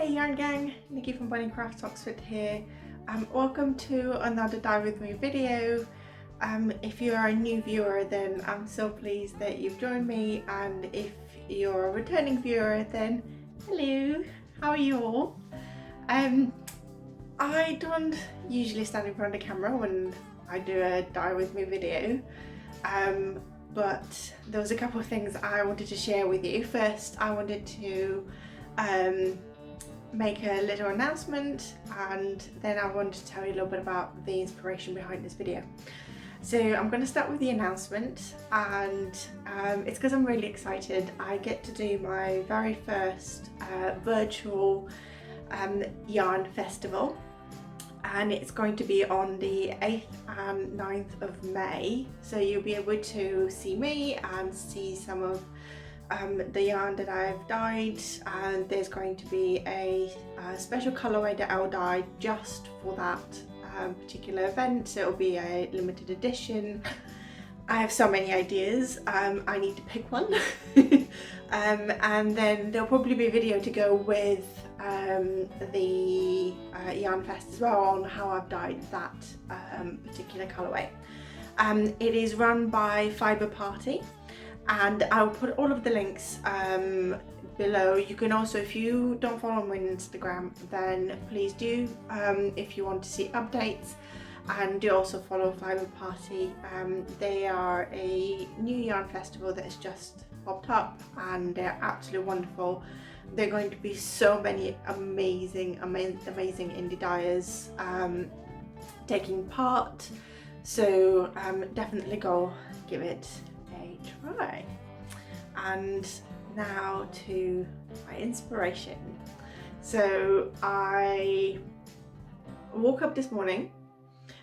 Hey Yarn Gang, Nikki from Bunny Crafts Oxford here. Welcome to another Dye With Me video. If you are a new viewer, then I'm so pleased that you've joined me, and if you're a returning viewer, then hello, how are you all? I don't usually stand in front of the camera when I do a Dye With Me video, but there was a couple of things I wanted to share with you. First, I wanted to make a little announcement, and then I wanted to tell you a little bit about the inspiration behind this video. So I'm going to start with the announcement, and it's because I'm really excited. I get to do my very first virtual yarn festival, and it's going to be on the 8th and 9th of May. So you'll be able to see me and see some of the yarn that I've dyed, and there's going to be a special colourway that I'll dye just for that particular event. So it'll be a limited edition. I have so many ideas. I need to pick one. And then there'll probably be a video to go with the Yarn Fest as well, on how I've dyed that particular colourway. It is run by Fibre Party, and I'll put all of the links below. You can also, if you don't follow me on Instagram, then please do, if you want to see updates, and do also follow Fibre Party. They are a new yarn festival that has just popped up, and they're absolutely wonderful. There are going to be so many amazing indie dyers taking part, so definitely go give it a try. And now to my inspiration. So I woke up this morning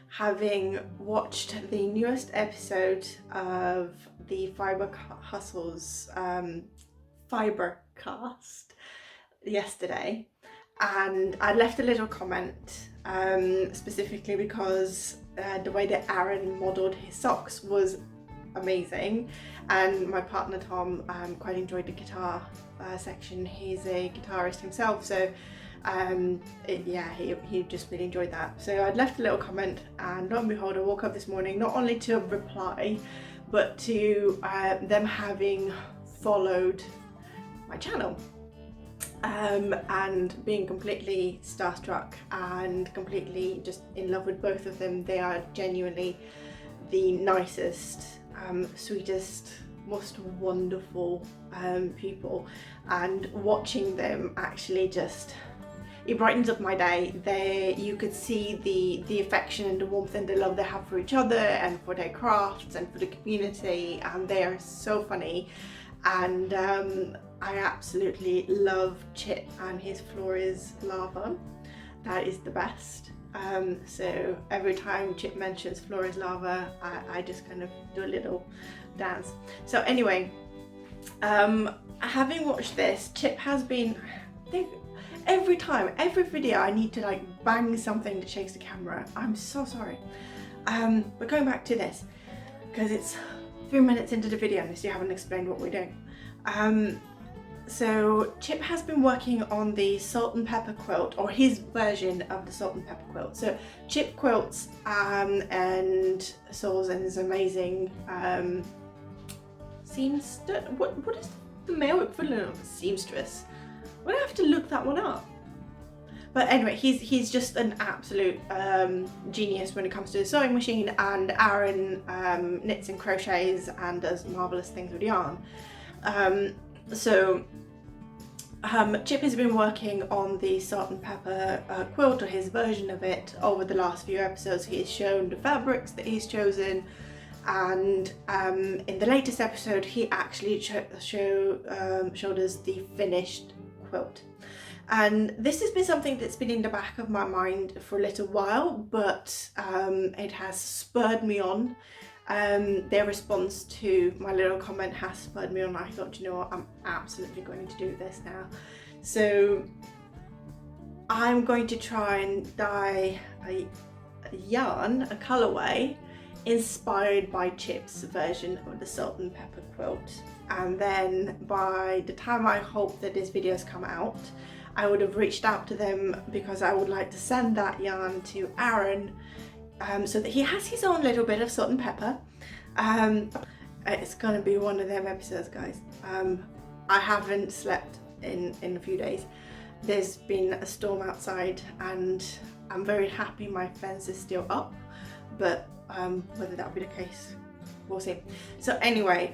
having watched the newest episode of the Fibre Hustle's Fibercast yesterday, and I left a little comment specifically because the way that Aaron modelled his socks was amazing, and my partner Tom quite enjoyed the guitar section. He's a guitarist himself, so he just really enjoyed that. So I'd left a little comment, and lo and behold, I woke up this morning not only to reply, but to them having followed my channel, and being completely starstruck and completely just in love with both of them. They are genuinely the nicest, sweetest, most wonderful people, and watching them actually just, it brightens up my day. You could see the affection and the warmth and the love they have for each other and for their crafts and for the community, and they are so funny. And I absolutely love Chip and his Flores Lava. That is the best. So every time Chip mentions Flores Lava, I just kind of do a little dance. So anyway, having watched this, Chip has been, every time, every video I need to like bang something that shakes the camera. I'm so sorry. But going back to this, because it's 3 minutes into the video and I still haven't explained what we're doing. So Chip has been working on the salt and pepper quilt, or his version of the salt and pepper quilt. So Chip quilts and sews and is amazing seamstress. What is the male equivalent of a seamstress? We're gonna have to look that one up. But anyway, he's just an absolute genius when it comes to the sewing machine, and Aaron knits and crochets and does marvellous things with yarn. So Chip has been working on the salt and pepper quilt, or his version of it, over the last few episodes. He has shown the fabrics that he's chosen, and in the latest episode he actually showed us the finished quilt. And this has been something that's been in the back of my mind for a little while, but it has spurred me on. Their response to my little comment has spurred me on. I thought, you know what, I'm absolutely going to do this now. So I'm going to try and dye a yarn, a colourway, inspired by Chip's version of the salt and pepper quilt. And then by the time I hope that this video's come out, I would have reached out to them because I would like to send that yarn to Aaron, so that he has his own little bit of salt and pepper. It's gonna be one of them episodes, guys. I haven't slept in a few days. There's been a storm outside and I'm very happy my fence is still up, but whether that'll be the case, we'll see. So anyway,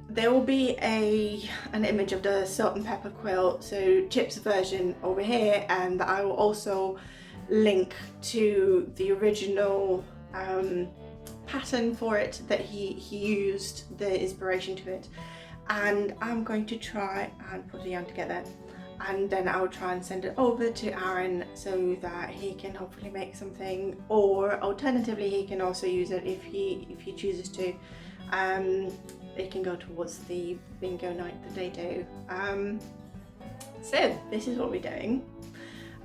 there will be an image of the salt and pepper quilt, so Chip's version over here, and I will also link to the original pattern for it that he used, the inspiration to it. And I'm going to try and put the yarn together, and then I'll try and send it over to Aaron so that he can hopefully make something, or alternatively he can also use it if he chooses to. It can go towards the bingo night that they do. So this is what we're doing.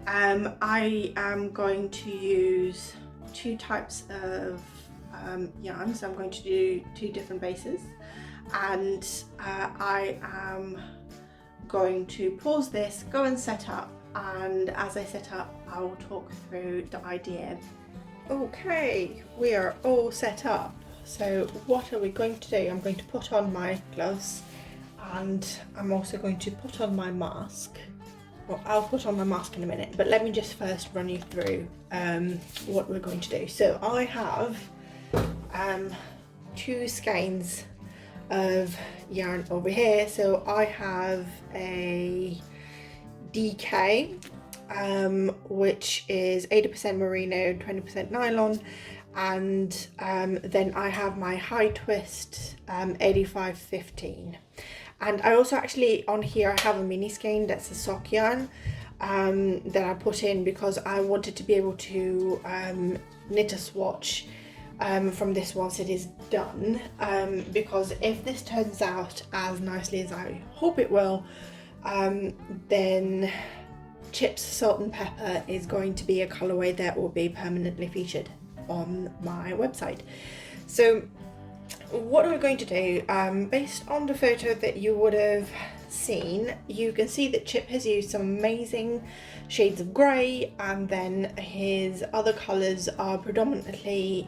I am going to use 2 types of yarn, so I'm going to do 2 different bases, and I am going to pause this, go and set up, and as I set up I will talk through the idea. Okay, we are all set up. So what are we going to do? I'm going to put on my gloves, and I'm also going to put on my mask. Well, I'll put on my mask in a minute, but let me just first run you through what we're going to do. So I have 2 skeins of yarn over here. So I have a DK, which is 80% merino, 20% nylon, and then I have my high twist 8515. And I also actually on here I have a mini skein that's a sock yarn that I put in because I wanted to be able to knit a swatch from this once it is done, because if this turns out as nicely as I hope it will, then Chip's Salt and Pepper is going to be a colourway that will be permanently featured on my website. So what are we going to do? Based on the photo that you would have seen, you can see that Chip has used some amazing shades of grey, and then his other colours are predominantly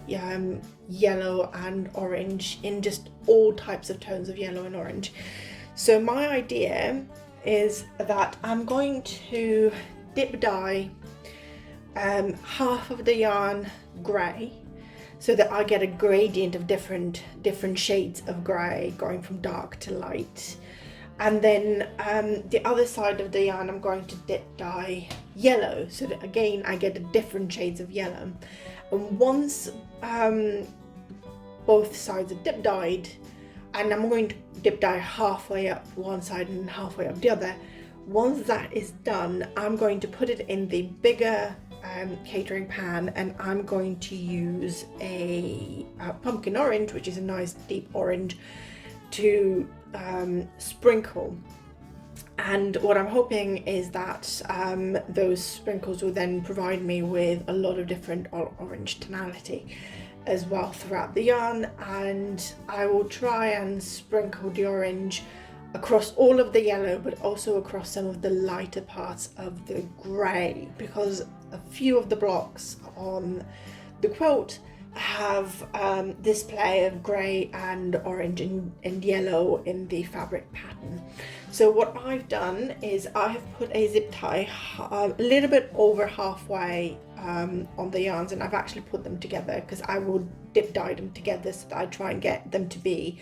yellow and orange, in just all types of tones of yellow and orange. So my idea is that I'm going to dip dye half of the yarn grey, so that I get a gradient of different shades of grey going from dark to light. And then the other side of the yarn I'm going to dip dye yellow, so that again I get a different shades of yellow. And once both sides are dip dyed, and I'm going to dip dye halfway up one side and halfway up the other, once that is done, I'm going to put it in the bigger catering pan, and I'm going to use a pumpkin orange, which is a nice deep orange, to sprinkle. And what I'm hoping is that those sprinkles will then provide me with a lot of different orange tonality as well throughout the yarn, and I will try and sprinkle the orange across all of the yellow, but also across some of the lighter parts of the grey, because a few of the blocks on the quilt have this play of grey and orange and yellow in the fabric pattern. So what I've done is I have put a zip tie a little bit over halfway on the yarns, and I've actually put them together because I will dip dye them together so that I try and get them to be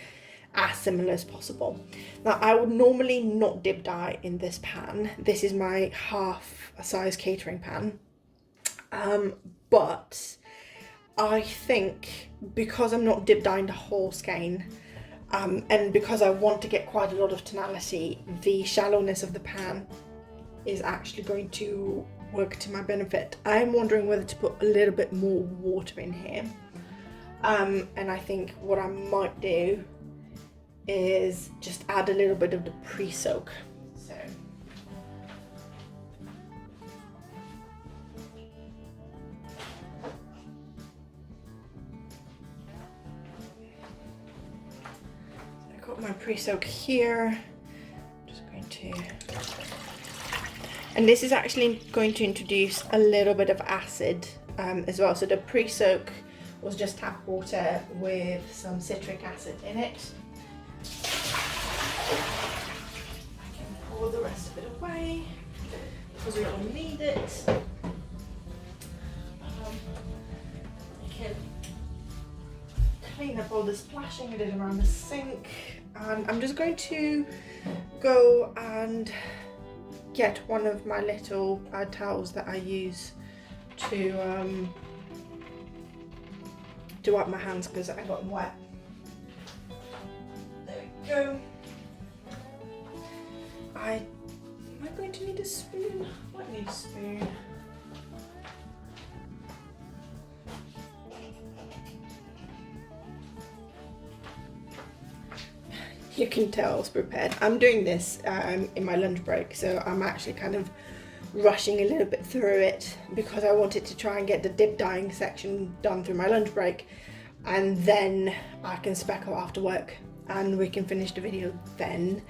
as similar as possible. Now I would normally not dip dye in this pan. This is my half size catering pan, but I think because I'm not dip dyeing the whole skein, and because I want to get quite a lot of tonality, the shallowness of the pan is actually going to work to my benefit. I'm wondering whether to put a little bit more water in here, and I think what I might do is just add a little bit of the pre-soak. So I got my pre-soak here. Just going to, And this is actually going to introduce a little bit of acid as well. So the pre-soak was just tap water with some citric acid in it. I can pour the rest of it away because we don't need it. I can clean up all the splashing I did around the sink, and I'm just going to go and get one of my little towels that I use to wipe my hands because I got them wet. There we go. Am I going to need a spoon? I might need a spoon. You can tell I was prepared. I'm doing this in my lunch break, so I'm actually kind of rushing a little bit through it because I wanted to try and get the dip dyeing section done through my lunch break, and then I can spec out after work and we can finish the video then.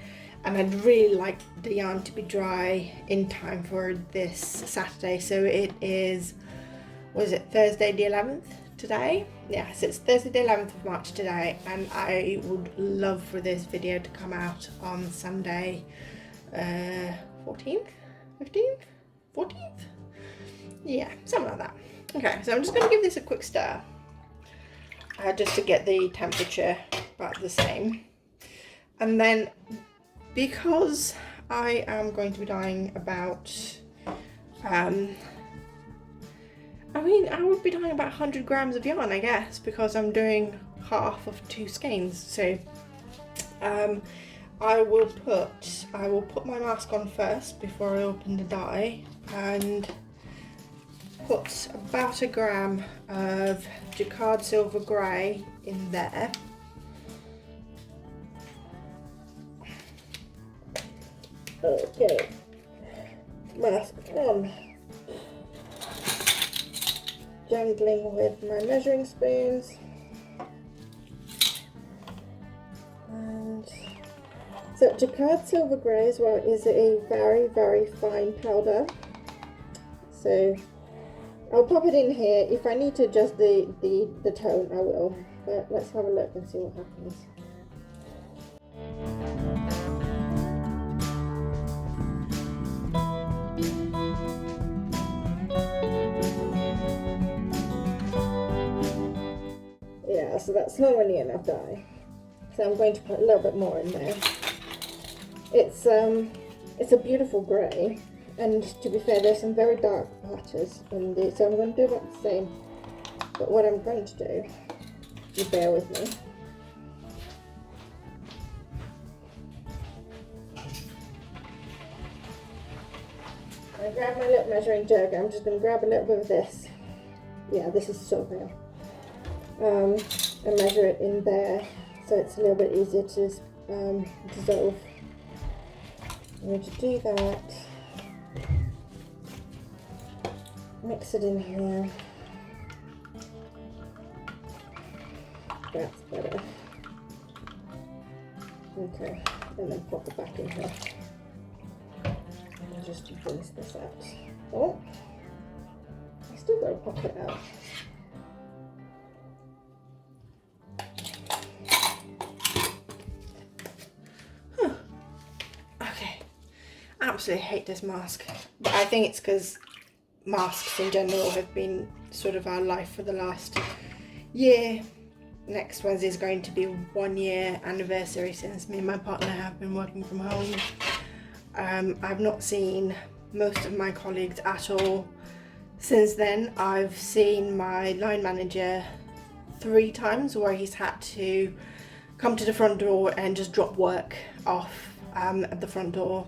And I'd really like the yarn to be dry in time for this Saturday. So it is, what is it, Thursday the 11th today? Yes, it's Thursday the 11th of March today, and I would love for this video to come out on Sunday 14th? 15th? 14th? Yeah, something like that. Okay, so I'm just going to give this a quick stir just to get the temperature about the same. And then, because I am going to be dyeing about, I would be dyeing about 100 grams of yarn, I guess, because I'm doing half of 2 skeins. So I will put my mask on first before I open the dye, and put about 1 gram of Jacquard Silver Grey in there. Okay, mask on. Jangling with my measuring spoons. And so Jacquard Silver Grey as well is a very, very fine powder. So I'll pop it in here. If I need to adjust the tone, I will. But let's have a look and see what happens. Yeah, so that's not really enough dye. So I'm going to put a little bit more in there. It's a beautiful grey, and to be fair, there's some very dark patches in the, so I'm going to do about the same. But what I'm going to do, you bear with me. I grab my little measuring jug. I'm just going to grab a little bit of this. Yeah, this is so pale. And measure it in there so it's a little bit easier to dissolve. I'm going to do that. Mix it in here. That's better. Okay, and then pop it back in here. And just rinse this out. Oh, I still got to pop it out. Absolutely hate this mask. I think it's because masks in general have been sort of our life for the last year. Next Wednesday is going to be 1 year anniversary since me and my partner have been working from home. I've not seen most of my colleagues at all since then. I've seen my line manager 3 times where he's had to come to the front door and just drop work off at the front door.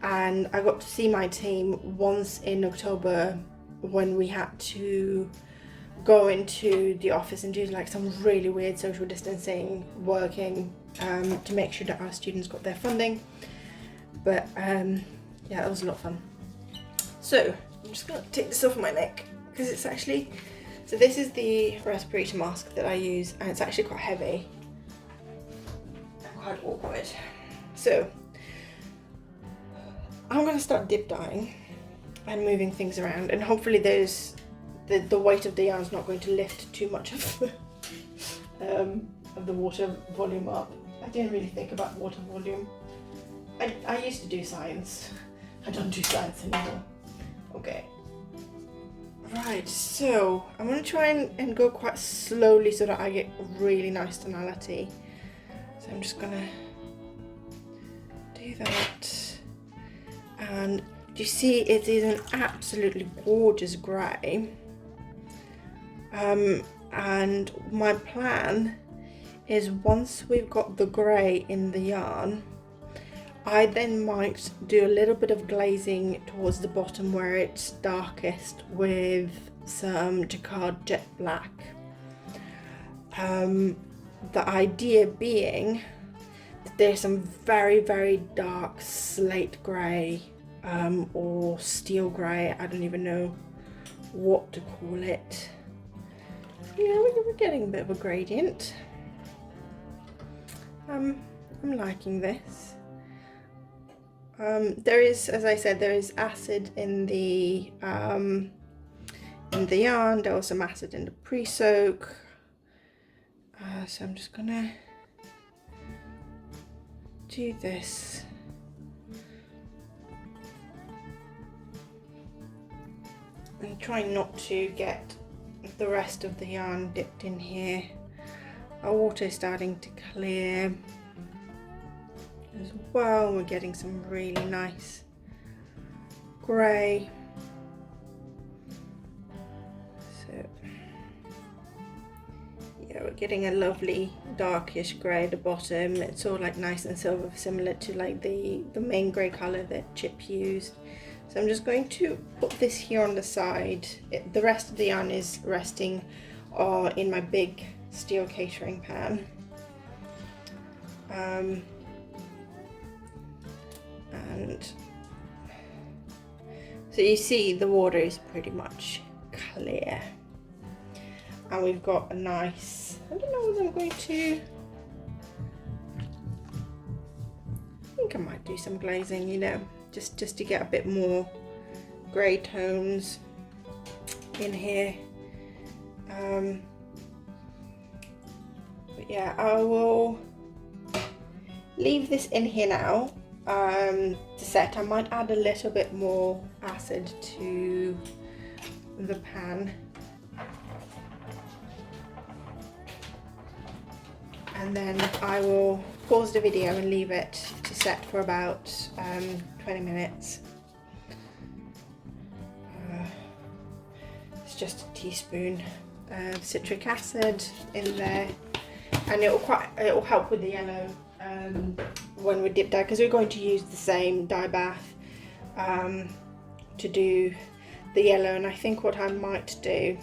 And I got to see my team once in October when we had to go into the office and do like some really weird social distancing working to make sure that our students got their funding. But yeah, that was a lot of fun. So I'm just gonna take this off my neck because it's actually, so this is the respirator mask that I use, and it's actually quite heavy and quite awkward. So I'm going to start dip dyeing, and moving things around, and hopefully there's the weight of the yarn is not going to lift too much of the water volume up. I didn't really think about water volume. I used to do science. I don't do science anymore. Okay. Right, so I'm going to try and go quite slowly so that I get really nice tonality. So I'm just going to do that. And you see it is an absolutely gorgeous grey. And my plan is once we've got the grey in the yarn, I then might do a little bit of glazing towards the bottom where it's darkest with some jacquard jet black. The idea being that there's some very, very dark slate grey or steel grey, I don't even know what to call it. Yeah, we're getting a bit of a gradient. I'm liking this. There is, as I said, there is acid in the yarn. There was some acid in the pre-soak. So I'm just gonna do this. And try not to get the rest of the yarn dipped in here. Our water is starting to clear as well. We're getting some really nice grey. So yeah, we're getting a lovely darkish grey at the bottom. It's all like nice and silver, similar to like the main grey colour that Chip used. So I'm just going to put this here on the side. The rest of the yarn is resting in my big steel catering pan. And so you see the water is pretty much clear. And we've got a nice, I don't know whether I'm going to, I think I might do some glazing, you know, just to get a bit more grey tones in here. But yeah, I will leave this in here now to set. I might add a little bit more acid to the pan. And then I will pause the video and leave it to set for about 20 minutes. It's just a teaspoon of citric acid in there, and it will help with the yellow when we dip dye, because we're going to use the same dye bath to do the yellow. And I think what I might do,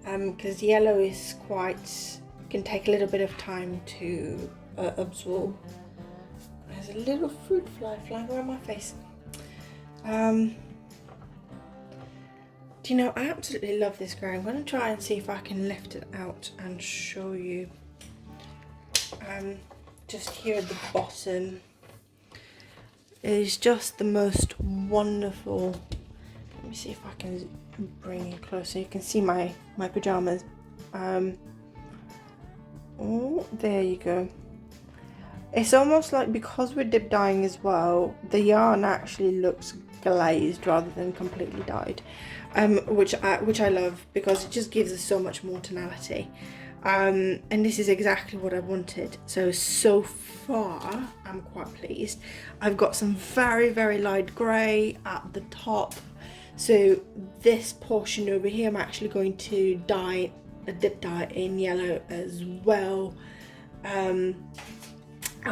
because yellow is can take a little bit of time to absorb. There's a little fruit fly flying around my face. Do you know, I absolutely love this grey. I'm going to try and see if I can lift it out and show you. Just here at the bottom is just the most wonderful. Let me see if I can bring it closer. You can see my pajamas. Oh, there you go. It's almost like, because we're dip dyeing as well, the yarn actually looks glazed rather than completely dyed, which I love, because it just gives us so much more tonality. And this is exactly what I wanted. So far I'm quite pleased. I've got some very, very light grey at the top. So this portion over here I'm actually going to dye a dip dye in yellow as well. I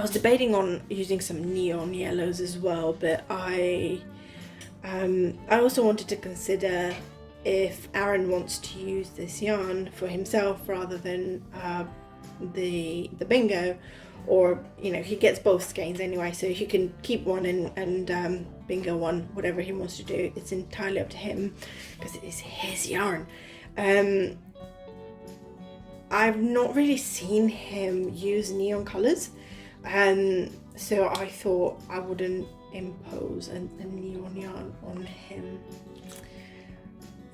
was debating on using some neon yellows as well, but I also wanted to consider if Aaron wants to use this yarn for himself rather than the bingo, or you know, he gets both skeins anyway, so he can keep one and bingo one, whatever he wants to do. It's entirely up to him because it is his yarn. I've not really seen him use neon colours, so I thought I wouldn't, impose a neon yarn on him.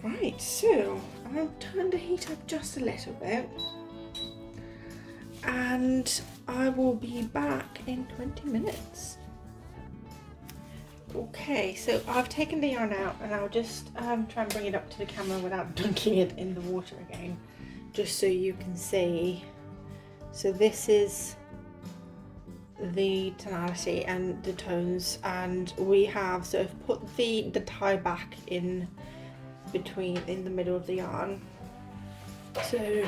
Right, so I'll turn the heat up just a little bit and I will be back in 20 minutes. Okay, so I've taken the yarn out and I'll just try and bring it up to the camera without dunking it in the water again, just so you can see. So this is the tonality and the tones, and we have sort of put the tie back in the middle of the yarn, so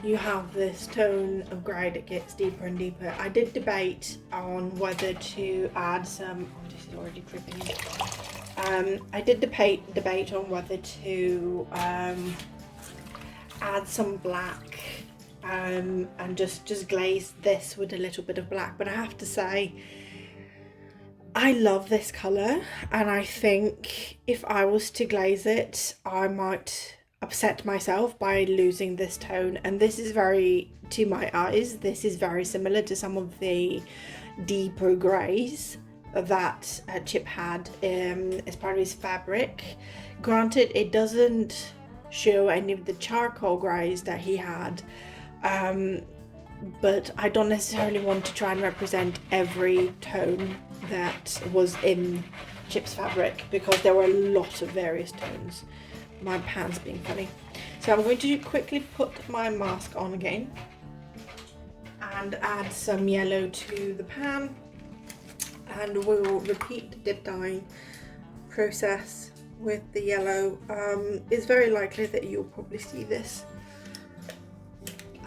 you have this tone of grey that gets deeper and deeper. I did debate on whether to add some, oh, this is already dripping in. I did debate on whether to add some black and just glaze this with a little bit of black, but I have to say I love this colour, and I think if I was to glaze it I might upset myself by losing this tone. And this is very, to my eyes, this is very similar to some of the deeper greys that Chip had as part of his fabric. Granted, it doesn't show any of the charcoal greys that he had, but I don't necessarily want to try and represent every tone that was in Chip's fabric, because there were a lot of various tones. My pan's being funny. So I'm going to quickly put my mask on again and add some yellow to the pan, and we'll repeat the dip dyeing process with the yellow. It's very likely that you'll probably see this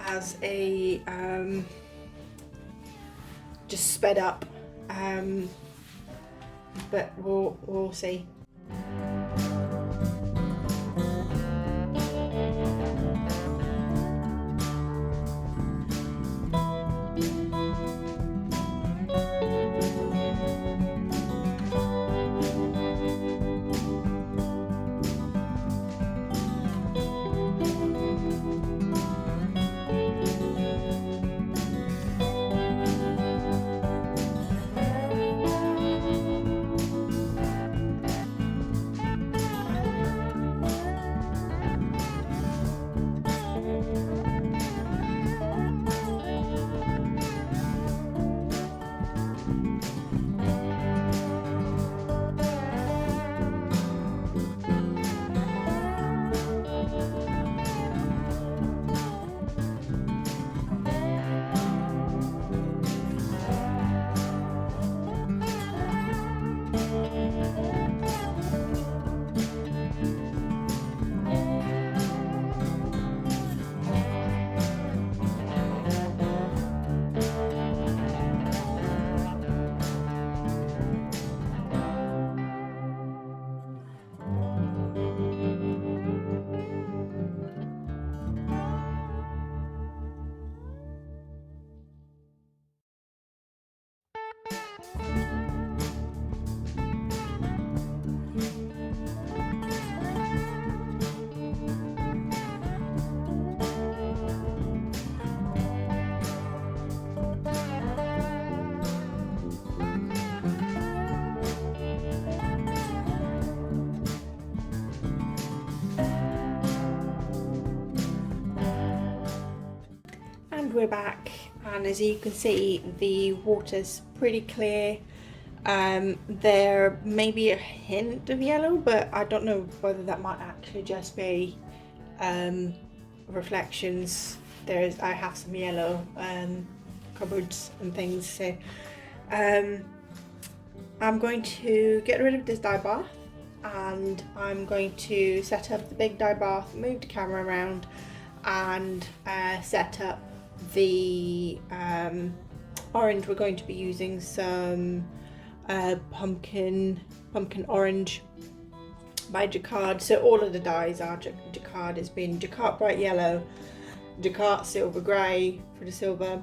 as a just sped up, but we'll see. We're back, and as you can see the water's pretty clear. There may be a hint of yellow, but I don't know whether that might actually just be reflections. I have some yellow cupboards and things, so I'm going to get rid of this dye bath, and I'm going to set up the big dye bath, move the camera around, and set up the orange. We're going to be using some pumpkin orange by Jacquard. So all of the dyes are Jacquard. It's been Jacquard bright yellow, Jacquard silver grey for the silver,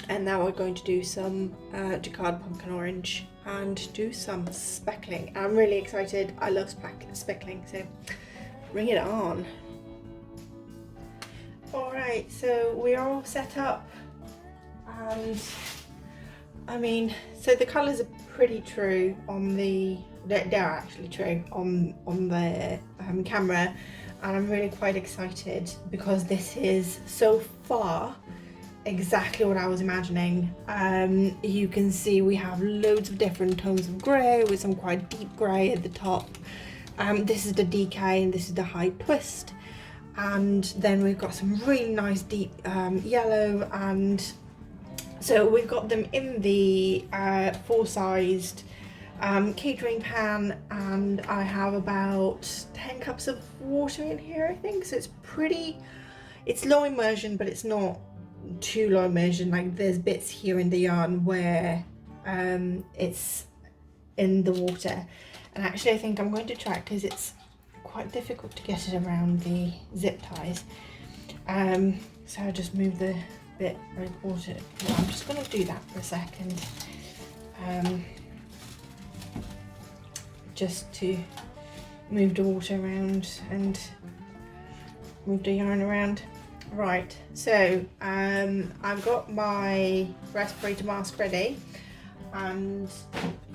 and now we're going to do some Jacquard pumpkin orange and do some speckling. I'm really excited. I love speckling, so bring it on. Alright, so we're all set up, and I mean, so the colours are pretty true on the, they're actually true on the camera, and I'm really quite excited because this is so far exactly what I was imagining. You can see we have loads of different tones of grey with some quite deep grey at the top. This is the DK and this is the high twist, and then we've got some really nice deep yellow, and so we've got them in the full-sized catering pan, and I have about 10 cups of water in here, I think. So it's pretty, it's low immersion, but it's not too low immersion. Like there's bits here in the yarn where it's in the water, and actually I think I'm going to try it because it's quite difficult to get it around the zip ties. So I'll just move the bit where water. Well, I'm just going to do that for a second, just to move the water around and move the yarn around. Right, so I've got my respirator mask ready, and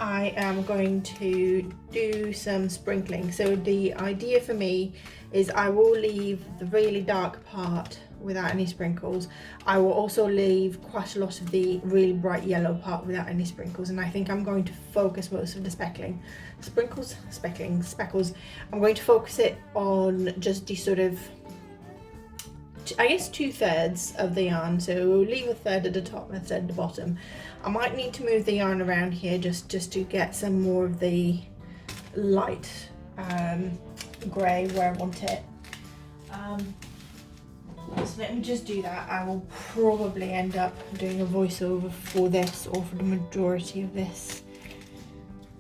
I am going to do some sprinkling. So the idea for me is I will leave the really dark part without any sprinkles. I will also leave quite a lot of the really bright yellow part without any sprinkles, and I think I'm going to focus most of the speckles. I'm going to focus it on just the sort of, I guess, 2/3 of the yarn. So we'll leave a third at the top and a third at the bottom. I might need to move the yarn around here just to get some more of the light grey where I want it. So let me just do that. I will probably end up doing a voiceover for this, or for the majority of this.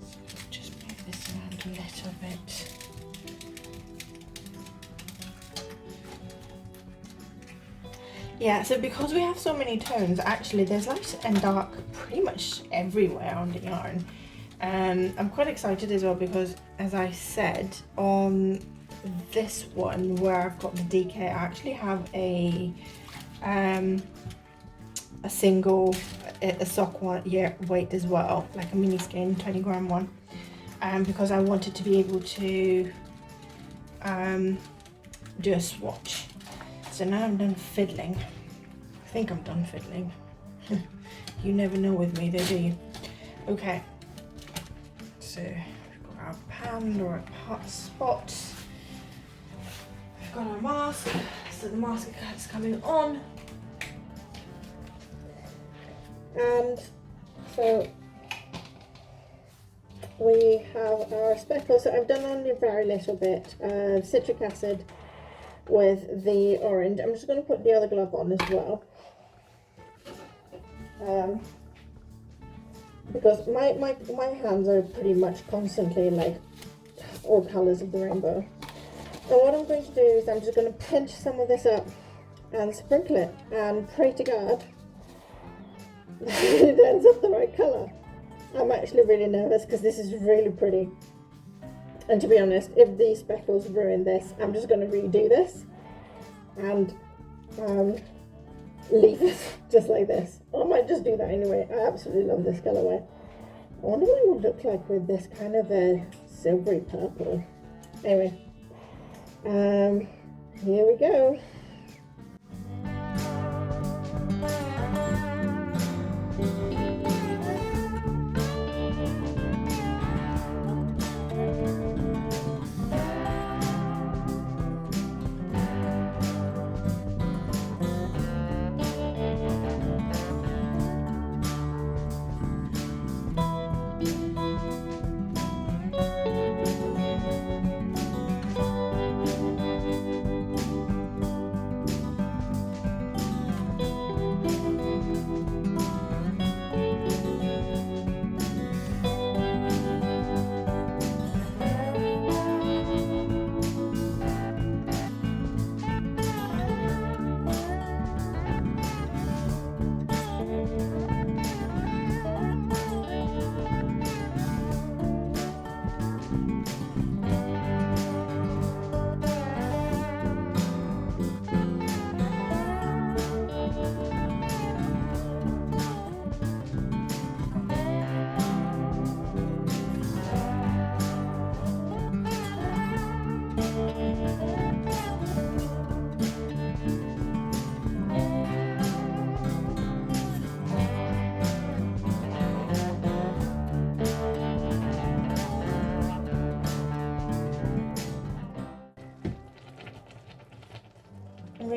So just move this around a little bit. Yeah, so because we have so many tones, actually there's light and dark pretty much everywhere on the yarn. I'm quite excited as well because, as I said, on this one where I've got the DK, I actually have a single, a sock one, yeah, weight as well, like a mini skein 20-gram one, because I wanted to be able to do a swatch. So now I'm done fiddling. I think I'm done fiddling. You never know with me though, do you? Okay. So we've got our pan or a hot spot. We've got our mask. So the mask is coming on. And so we have our speckles. So I've done only a very little bit of citric acid with the orange. I'm just going to put the other glove on as well, because my hands are pretty much constantly like all colours of the rainbow. And what I'm going to do is I'm just going to pinch some of this up and sprinkle it and pray to God it ends up the right colour. I'm actually really nervous because this is really pretty. And to be honest, if these speckles ruin this, I'm just going to redo this and leave it just like this. I might just do that anyway. I absolutely love this colourway. I wonder what it would look like with this kind of a silvery purple. Anyway, here we go.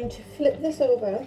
going to flip this over.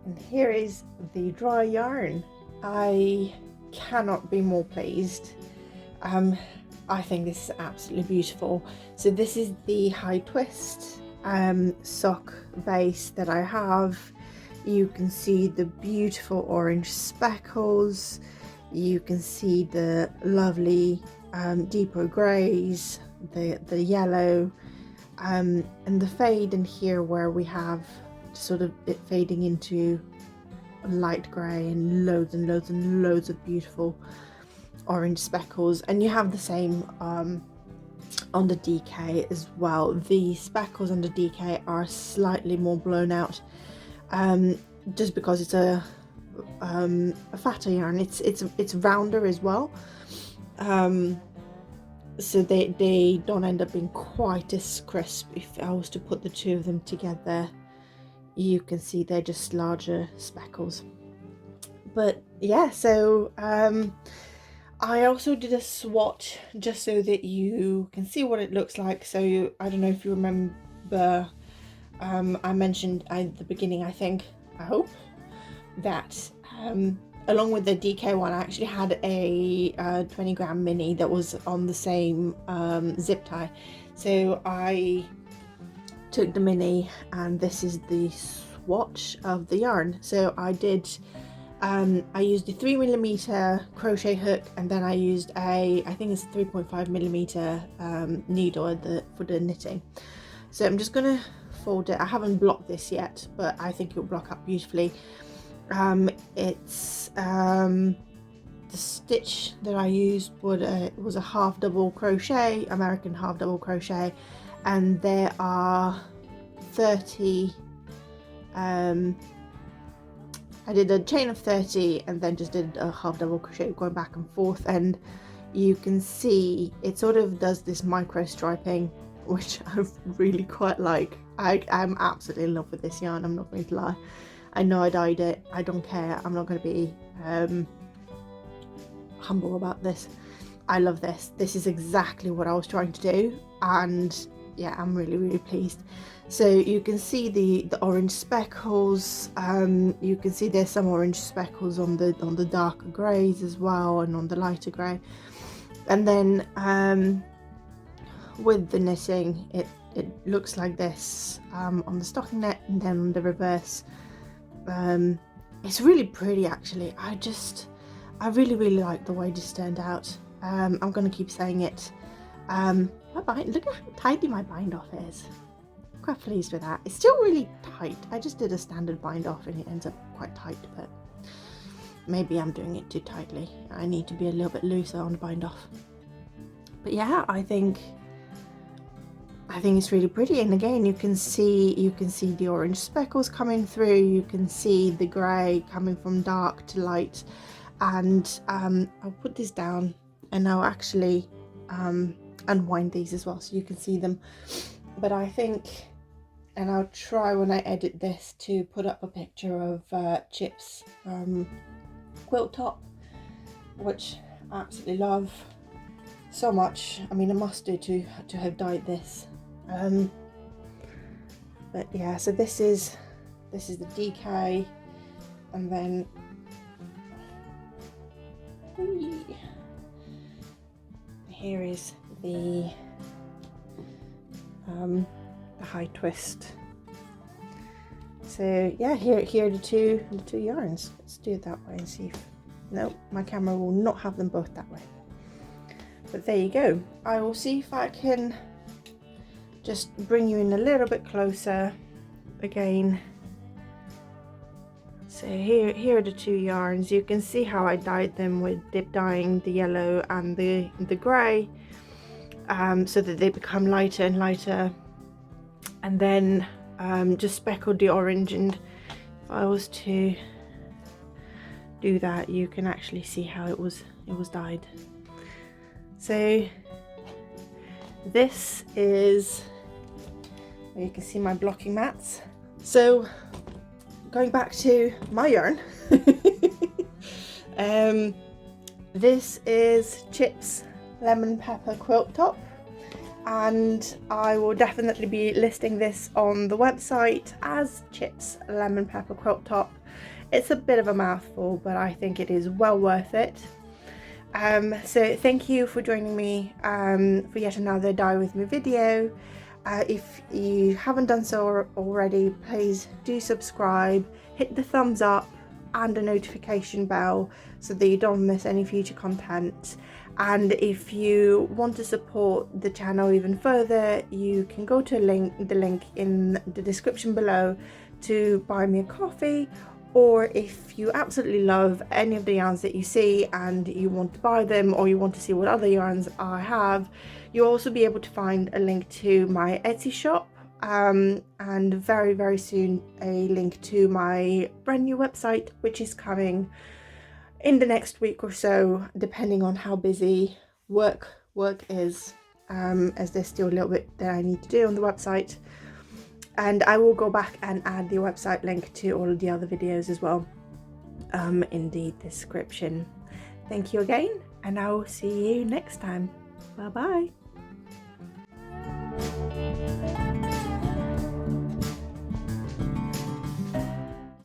And here is the dry yarn. I cannot be more pleased. I think this is absolutely beautiful. So this is the high twist sock base that I have. You can see the beautiful orange speckles. You can see the lovely deeper greys, the yellow, and the fade in here where we have sort of it fading into light grey and loads and loads and loads of beautiful orange speckles. And you have the same on the DK as well. The speckles on the DK are slightly more blown out, just because it's a fatter yarn. It's rounder as well, so they don't end up being quite as crisp. If I was to put the two of them together, you can see they're just larger speckles. But yeah, so I also did a swatch just so that you can see what it looks like. So I don't know if you remember, I mentioned at the beginning, I hope, that along with the DK one, I actually had a 20 gram mini that was on the same zip tie. So I took the mini, and this is the swatch of the yarn. So I did I used a 3mm crochet hook, and then I used I think it's 3.5mm needle for the knitting. So I'm just gonna fold it. I haven't blocked this yet, but I think it'll block up beautifully. It's the stitch that I used was a half double crochet, American half double crochet, and there are 30 I did a chain of 30 and then just did a half double crochet going back and forth, and you can see it sort of does this micro striping, which I really quite like. I'm absolutely in love with this yarn, I'm not going to lie. I know I dyed it, I don't care, I'm not going to be humble about this. I love this. This is exactly what I was trying to do, and yeah, I'm really pleased. So you can see the orange speckles. You can see there's some orange speckles on the darker greys as well, and on the lighter grey. And then with the knitting, it looks like this on the stocking net, and then on the reverse. It's really pretty actually. I really like the way this turned out. I'm gonna keep saying it. Look at how tidy my bind off is. I'm quite pleased with that. It's still really tight. I just did a standard bind off and it ends up quite tight, but maybe I'm doing it too tightly. I need to be a little bit looser on the bind off. But yeah, I think it's really pretty. And again, you can see the orange speckles coming through. You can see the grey coming from dark to light. And I'll put this down, and I'll actually unwind these as well so you can see them. But I think, and I'll try when I edit this to put up a picture of Chip's quilt top, which I absolutely love. so much. I mean, I must do to have dyed this. But yeah, so this is the DK, and then here is the high twist. So yeah, here are the two yarns. Let's do it that way and see if, no, my camera will not have them both that way. But there you go. I will see if I can just bring you in a little bit closer again. So here are the two yarns. You can see how I dyed them with dip dyeing the yellow and the grey, so that they become lighter and lighter, and then just speckled the orange. And if I was to do that, you can actually see how it was dyed. So this is where you can see my blocking mats. So going back to my yarn, this is Chip's Lemon Pepper Quilt Top, and I will definitely be listing this on the website as Chip's Lemon Pepper Quilt Top. It's a bit of a mouthful, but I think it is well worth it. So thank you for joining me for yet another Dye With Me video. If you haven't done so already, please do subscribe, hit the thumbs up and the notification bell so that you don't miss any future content. And if you want to support the channel even further, you can go to the link in the description below to buy me a coffee. Or if you absolutely love any of the yarns that you see and you want to buy them, or you want to see what other yarns I have, you'll also be able to find a link to my Etsy shop, and very, very soon a link to my brand new website, which is coming in the next week or so, depending on how busy work is, as there's still a little bit that I need to do on the website. And I will go back and add the website link to all of the other videos as well, in the description. Thank you again, and I will see you next time. Bye bye.